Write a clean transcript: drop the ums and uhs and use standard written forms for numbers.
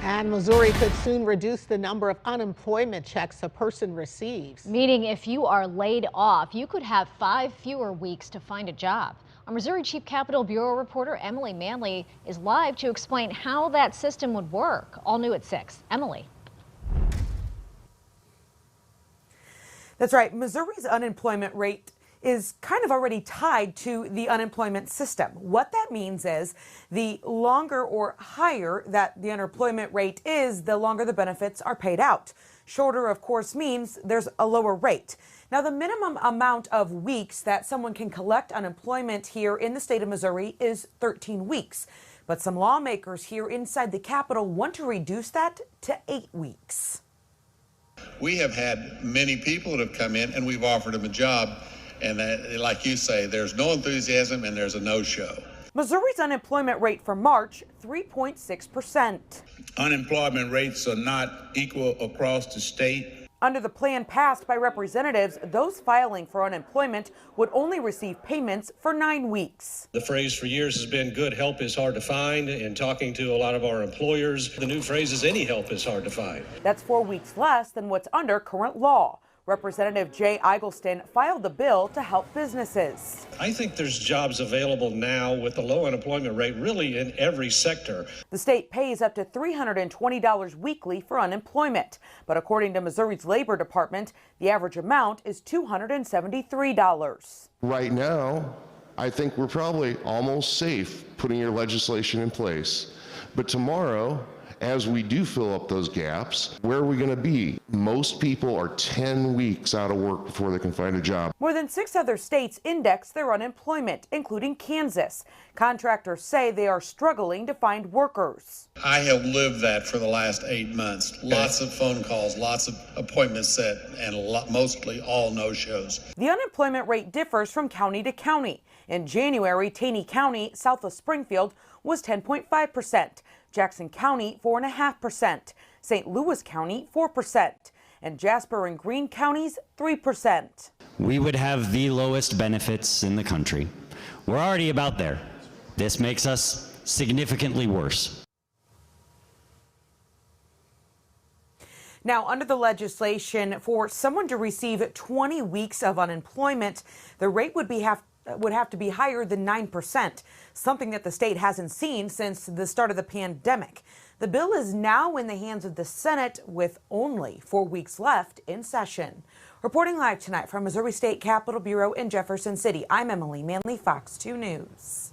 And Missouri could soon reduce the number of unemployment checks a person receives. Meaning if you are laid off, you could have 5 fewer weeks to find a job. Our Missouri Chief Capitol Bureau reporter Emily Manley is live to explain how that system would work. All new at 6. Emily. That's right. Missouri's unemployment rate is kind of already tied to the unemployment system. What that means is the longer or higher that the unemployment rate is, the longer the benefits are paid out. Shorter, of course, means there's a lower rate. Now, the minimum amount of weeks that someone can collect unemployment here in the state of Missouri is 13 weeks. But some lawmakers here inside the Capitol want to reduce that to 8 weeks. We have had many people that have come in and we've offered them a job. And like you say, there's no enthusiasm and there's a no-show. Missouri's unemployment rate for March, 3.6%. Unemployment rates are not equal across the state. Under the plan passed by representatives, those filing for unemployment would only receive payments for 9 weeks. The phrase for years has been good help is hard to find. In talking to a lot of our employers, the new phrase is any help is hard to find. That's 4 weeks less than what's under current law. Representative Jay Eigelston filed the bill to help businesses. I think there's jobs available now with the low unemployment rate really in every sector. The state pays up to $320 weekly for unemployment. But according to Missouri's Labor Department, the average amount is $273. Right now, I think we're probably almost safe putting your legislation in place. But tomorrow, as we do fill up those gaps, where are we going to be? Most people are 10 weeks out of work before they can find a job. More than 6 other states index their unemployment, including Kansas. Contractors say they are struggling to find workers. I have lived that for the last 8 months. Lots of phone calls, lots of appointments set, and mostly all no-shows. The unemployment rate differs from county to county. In January, Taney County, south of Springfield, was 10.5%. Jackson County, 4.5%. St. Louis County, 4%. And Jasper and Greene counties, 3%. We would have the lowest benefits in the country. We're already about there. This makes us significantly worse. Now, under the legislation, for someone to receive 20 weeks of unemployment, the rate would have to be higher than 9%, something that the state hasn't seen since the start of the pandemic. The bill is now in the hands of the Senate with only 4 weeks left in session. Reporting live tonight from Missouri State Capitol Bureau in Jefferson City, I'm Emily Manley, Fox 2 News.